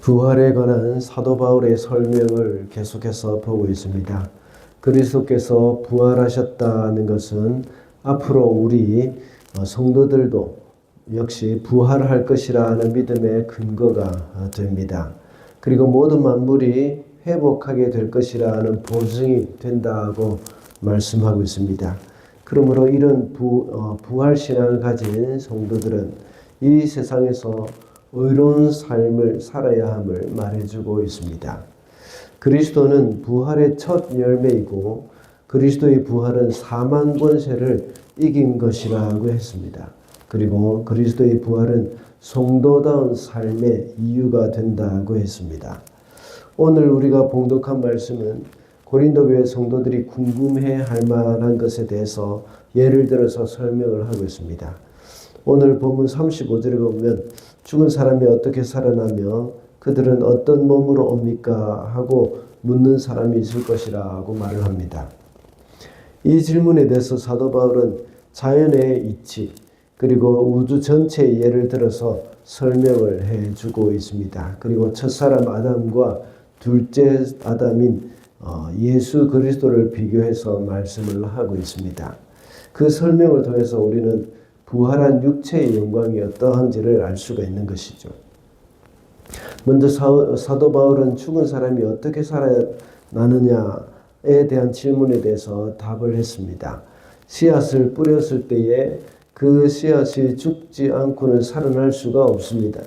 부활에 관한 사도 바울의 설명을 계속해서 보고 있습니다. 그리스도께서 부활하셨다는 것은 앞으로 우리 성도들도 역시 부활할 것이라는 믿음의 근거가 됩니다. 그리고 모든 만물이 회복하게 될 것이라는 보증이 된다고 말씀하고 있습니다. 그러므로 이런 부활신앙을 가진 성도들은 이 세상에서 의로운 삶을 살아야 함을 말해주고 있습니다. 그리스도는 부활의 첫 열매이고 그리스도의 부활은 사망 권세를 이긴 것이라고 했습니다. 그리고 그리스도의 부활은 성도다운 삶의 이유가 된다고 했습니다. 오늘 우리가 봉독한 말씀은 고린도 교회 성도들이 궁금해할 만한 것에 대해서 예를 들어서 설명을 하고 있습니다. 오늘 본문 35절에 보면 죽은 사람이 어떻게 살아나며 그들은 어떤 몸으로 옵니까? 하고 묻는 사람이 있을 것이라고 말을 합니다. 이 질문에 대해서 사도 바울은 자연의 이치 그리고 우주 전체의 예를 들어서 설명을 해주고 있습니다. 그리고 첫사람 아담과 둘째 아담인 예수 그리스도를 비교해서 말씀을 하고 있습니다. 그 설명을 통해서 우리는 부활한 육체의 영광이 어떠한지를 알 수가 있는 것이죠. 먼저 사도 바울은 죽은 사람이 어떻게 살아나느냐에 대한 질문에 대해서 답을 했습니다. 씨앗을 뿌렸을 때에 그 씨앗이 죽지 않고는 살아날 수가 없습니다.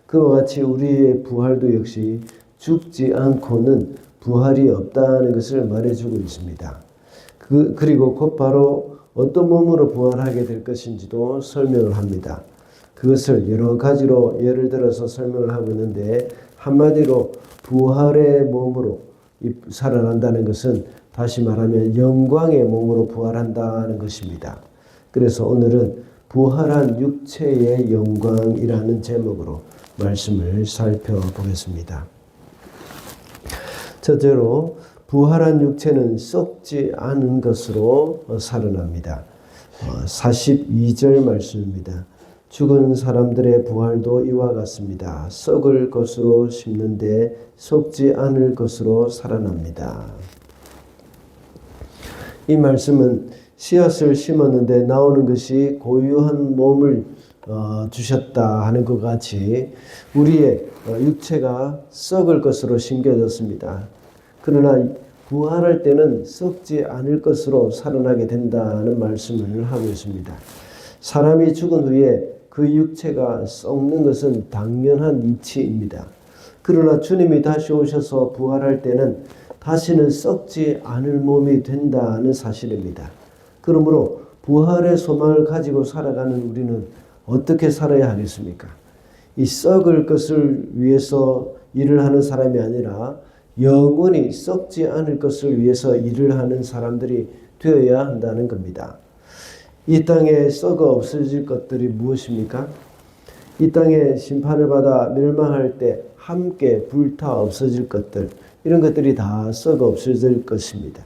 그와 같이 우리의 부활도 역시 죽지 않고는 부활이 없다는 것을 말해주고 있습니다. 그리고 곧바로 어떤 몸으로 부활하게 될 것인지도 설명을 합니다. 그것을 여러 가지로 예를 들어서 설명을 하고 있는데 한마디로 부활의 몸으로 살아난다는 것은 다시 말하면 영광의 몸으로 부활한다는 것입니다. 그래서 오늘은 부활한 육체의 영광이라는 제목으로 말씀을 살펴보겠습니다. 첫째로 부활한 육체는 썩지 않은 것으로 살아납니다. 42절 말씀입니다. 죽은 사람들의 부활도 이와 같습니다. 썩을 것으로 심는데 썩지 않을 것으로 살아납니다. 이 말씀은 씨앗을 심었는데 나오는 것이 고유한 몸을 주셨다 하는 것 같이 우리의 육체가 썩을 것으로 심겨졌습니다. 그러나 부활할 때는 썩지 않을 것으로 살아나게 된다는 말씀을 하고 있습니다. 사람이 죽은 후에 그 육체가 썩는 것은 당연한 이치입니다. 그러나 주님이 다시 오셔서 부활할 때는 다시는 썩지 않을 몸이 된다는 사실입니다. 그러므로 부활의 소망을 가지고 살아가는 우리는 어떻게 살아야 하겠습니까? 이 썩을 것을 위해서 일을 하는 사람이 아니라 영원히 썩지 않을 것을 위해서 일을 하는 사람들이 되어야 한다는 겁니다. 이 땅에 썩어 없어질 것들이 무엇입니까? 이 땅에 심판을 받아 멸망할 때 함께 불타 없어질 것들, 이런 것들이 다 썩어 없어질 것입니다.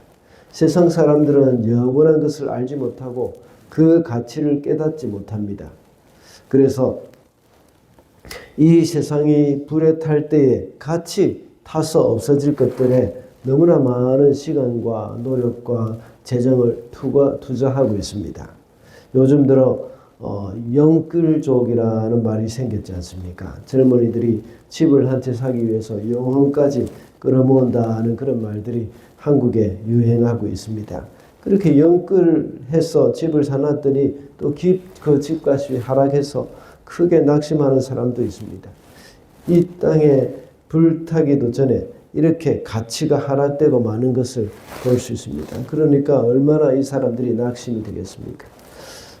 세상 사람들은 영원한 것을 알지 못하고 그 가치를 깨닫지 못합니다. 그래서 이 세상이 불에 탈 때에 같이 타서 없어질 것들에 너무나 많은 시간과 노력과 재정을 투자하고 있습니다. 요즘 들어 영끌족이라는 말이 생겼지 않습니까? 젊은이들이 집을 한 채 사기 위해서 영혼까지 끌어모은다는 그런 말들이 한국에 유행하고 있습니다. 그렇게 영끌해서 집을 사놨더니 또 그 집값이 하락해서 크게 낙심하는 사람도 있습니다. 이 땅에 불타기도 전에 이렇게 가치가 하락되고 많은 것을 볼 수 있습니다. 그러니까 얼마나 이 사람들이 낙심이 되겠습니까?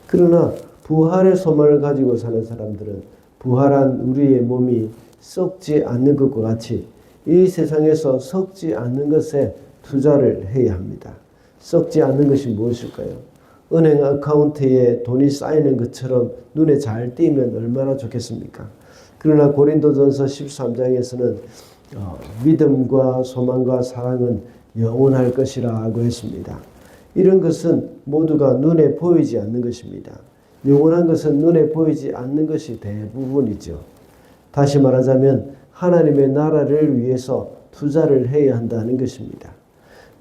그러나 부활의 소망을 가지고 사는 사람들은 부활한 우리의 몸이 썩지 않는 것과 같이 이 세상에서 썩지 않는 것에 투자를 해야 합니다. 썩지 않는 것이 무엇일까요? 은행 어카운트에 돈이 쌓이는 것처럼 눈에 잘 띄면 얼마나 좋겠습니까? 그러나 고린도전서 13장에서는 믿음과 소망과 사랑은 영원할 것이라고 했습니다. 이런 것은 모두가 눈에 보이지 않는 것입니다. 영원한 것은 눈에 보이지 않는 것이 대부분이죠. 다시 말하자면 하나님의 나라를 위해서 투자를 해야 한다는 것입니다.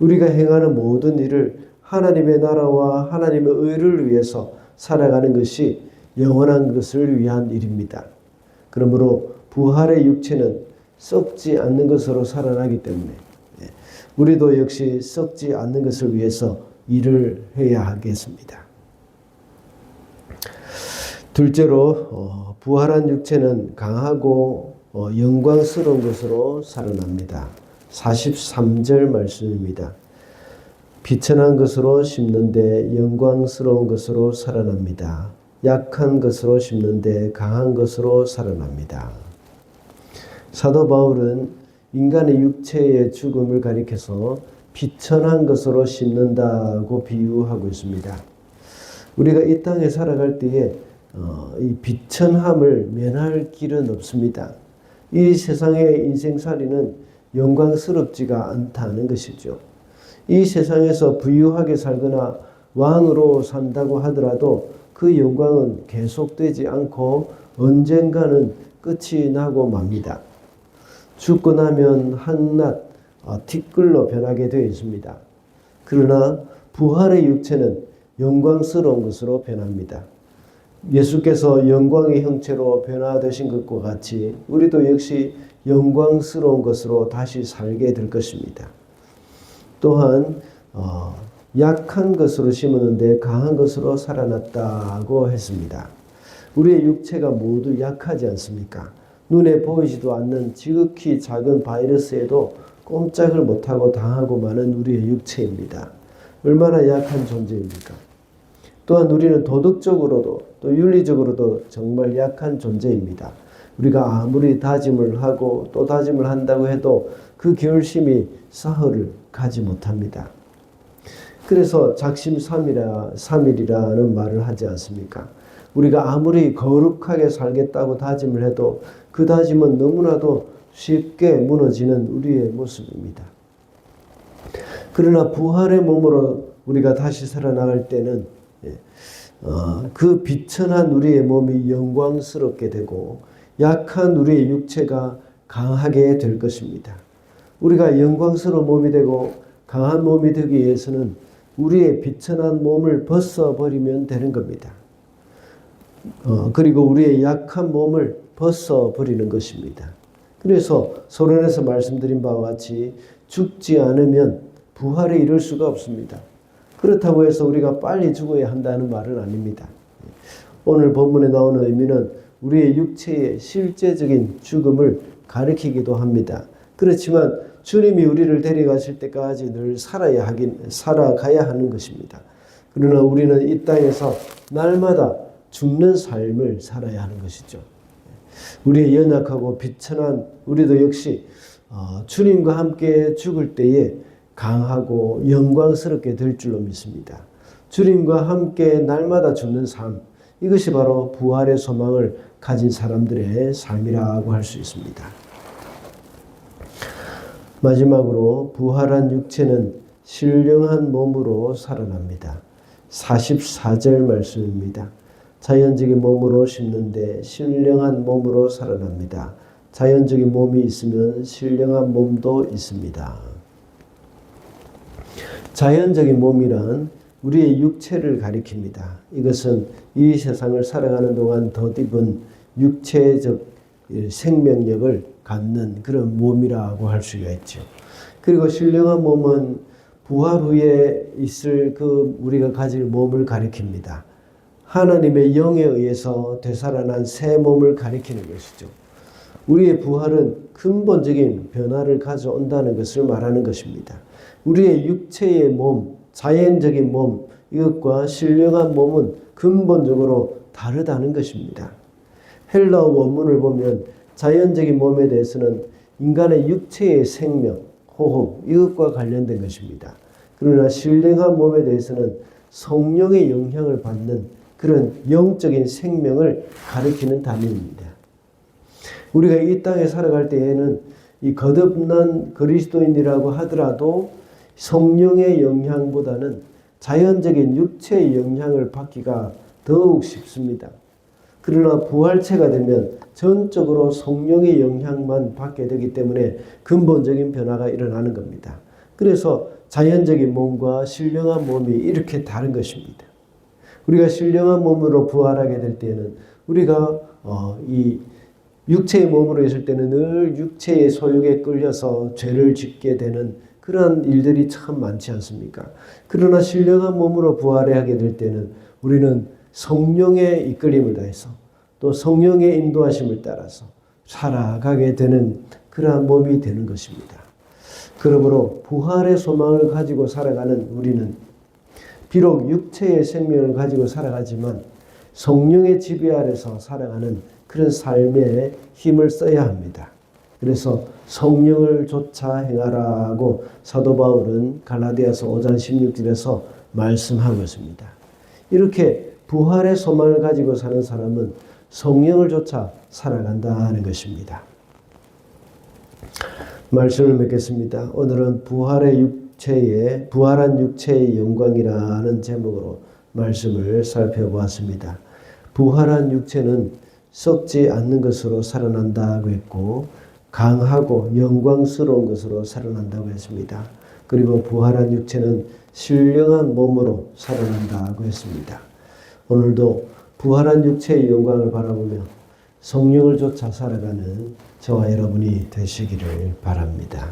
우리가 행하는 모든 일을 하나님의 나라와 하나님의 의를 위해서 살아가는 것이 영원한 것을 위한 일입니다. 그러므로 부활의 육체는 썩지 않는 것으로 살아나기 때문에 우리도 역시 썩지 않는 것을 위해서 일을 해야 하겠습니다. 둘째로 부활한 육체는 강하고 영광스러운 것으로 살아납니다. 43절 말씀입니다. 비천한 것으로 심는데 영광스러운 것으로 살아납니다. 약한 것으로 심는데 강한 것으로 살아납니다. 사도 바울은 인간의 육체의 죽음을 가리켜서 비천한 것으로 심는다고 비유하고 있습니다. 우리가 이 땅에 살아갈 때에 이 비천함을 면할 길은 없습니다. 이 세상의 인생살이는 영광스럽지가 않다는 것이죠. 이 세상에서 부유하게 살거나 왕으로 산다고 하더라도 그 영광은 계속되지 않고 언젠가는 끝이 나고 맙니다. 죽고 나면 한낱 티끌로 변하게 되어 있습니다. 그러나 부활의 육체는 영광스러운 것으로 변합니다. 예수께서 영광의 형체로 변화되신 것과 같이 우리도 역시 영광스러운 것으로 다시 살게 될 것입니다. 또한 약한 것으로 심었는데 강한 것으로 살아났다고 했습니다. 우리의 육체가 모두 약하지 않습니까? 눈에 보이지도 않는 지극히 작은 바이러스에도 꼼짝을 못하고 당하고 마는 우리의 육체입니다. 얼마나 약한 존재입니까? 또한 우리는 도덕적으로도 또 윤리적으로도 정말 약한 존재입니다. 우리가 아무리 다짐을 하고 또 다짐을 한다고 해도 그 결심이 사흘을 가지 못합니다. 그래서 작심삼일이라는 말을 하지 않습니까? 우리가 아무리 거룩하게 살겠다고 다짐을 해도 그 다짐은 너무나도 쉽게 무너지는 우리의 모습입니다. 그러나 부활의 몸으로 우리가 다시 살아나갈 때는 그 비천한 우리의 몸이 영광스럽게 되고 약한 우리의 육체가 강하게 될 것입니다. 우리가 영광스러운 몸이 되고 강한 몸이 되기 위해서는 우리의 비천한 몸을 벗어버리면 되는 겁니다. 그리고 우리의 약한 몸을 벗어버리는 것입니다. 그래서 서론에서 말씀드린 바와 같이 죽지 않으면 부활에 이를 수가 없습니다. 그렇다고 해서 우리가 빨리 죽어야 한다는 말은 아닙니다. 오늘 본문에 나오는 의미는 우리의 육체의 실제적인 죽음을 가리키기도 합니다. 그렇지만 주님이 우리를 데려가실 때까지 늘 살아가야 하는 것입니다. 그러나 우리는 이 땅에서 날마다 죽는 삶을 살아야 하는 것이죠. 우리의 연약하고 비천한 우리도 역시 주님과 함께 죽을 때에 강하고 영광스럽게 될 줄로 믿습니다. 주님과 함께 날마다 죽는 삶, 이것이 바로 부활의 소망을 가진 사람들의 삶이라고 할 수 있습니다. 마지막으로 부활한 육체는 신령한 몸으로 살아납니다. 44절 말씀입니다. 자연적인 몸으로 심는데 신령한 몸으로 살아납니다. 자연적인 몸이 있으면 신령한 몸도 있습니다. 자연적인 몸이란 우리의 육체를 가리킵니다. 이것은 이 세상을 살아가는 동안 덧입은 육체적 생명력을 갖는 그런 몸이라고 할 수가 있죠. 그리고 신령한 몸은 부활 후에 있을 우리가 가질 몸을 가리킵니다. 하나님의 영에 의해서 되살아난 새 몸을 가리키는 것이죠. 우리의 부활은 근본적인 변화를 가져온다는 것을 말하는 것입니다. 우리의 육체의 몸, 자연적인 몸, 이것과 신령한 몸은 근본적으로 다르다는 것입니다. 헬라어 원문을 보면 자연적인 몸에 대해서는 인간의 육체의 생명, 호흡, 이것과 관련된 것입니다. 그러나 신령한 몸에 대해서는 성령의 영향을 받는 그런 영적인 생명을 가리키는 단위입니다. 우리가 이 땅에 살아갈 때에는 이 거듭난 그리스도인이라고 하더라도 성령의 영향보다는 자연적인 육체의 영향을 받기가 더욱 쉽습니다. 그러나 부활체가 되면 전적으로 성령의 영향만 받게 되기 때문에 근본적인 변화가 일어나는 겁니다. 그래서 자연적인 몸과 신령한 몸이 이렇게 다른 것입니다. 우리가 신령한 몸으로 부활하게 될 때는 우리가 이 육체의 몸으로 있을 때는 늘 육체의 소욕에 끌려서 죄를 짓게 되는 그러한 일들이 참 많지 않습니까? 그러나 신령한 몸으로 부활하게 될 때는 우리는 성령의 이끌림을 다해서 또 성령의 인도하심을 따라서 살아가게 되는 그러한 몸이 되는 것입니다. 그러므로 부활의 소망을 가지고 살아가는 우리는 비록 육체의 생명을 가지고 살아가지만 성령의 지배 아래서 살아가는 그런 삶에 힘을 써야 합니다. 그래서 성령을 좇아 행하라고 사도 바울은 갈라디아서 5장 16절에서 말씀하고 있습니다. 이렇게 부활의 소망을 가지고 사는 사람은 성령을 좇아 살아간다는 것입니다. 말씀을 맺겠습니다. 오늘은 부활한 육체의 영광이라는 제목으로 말씀을 살펴보았습니다. 부활한 육체는 썩지 않는 것으로 살아난다고 했고 강하고 영광스러운 것으로 살아난다고 했습니다. 그리고 부활한 육체는 신령한 몸으로 살아난다고 했습니다. 오늘도 부활한 육체의 영광을 바라보며 성령을 좇아 살아가는 저와 여러분이 되시기를 바랍니다.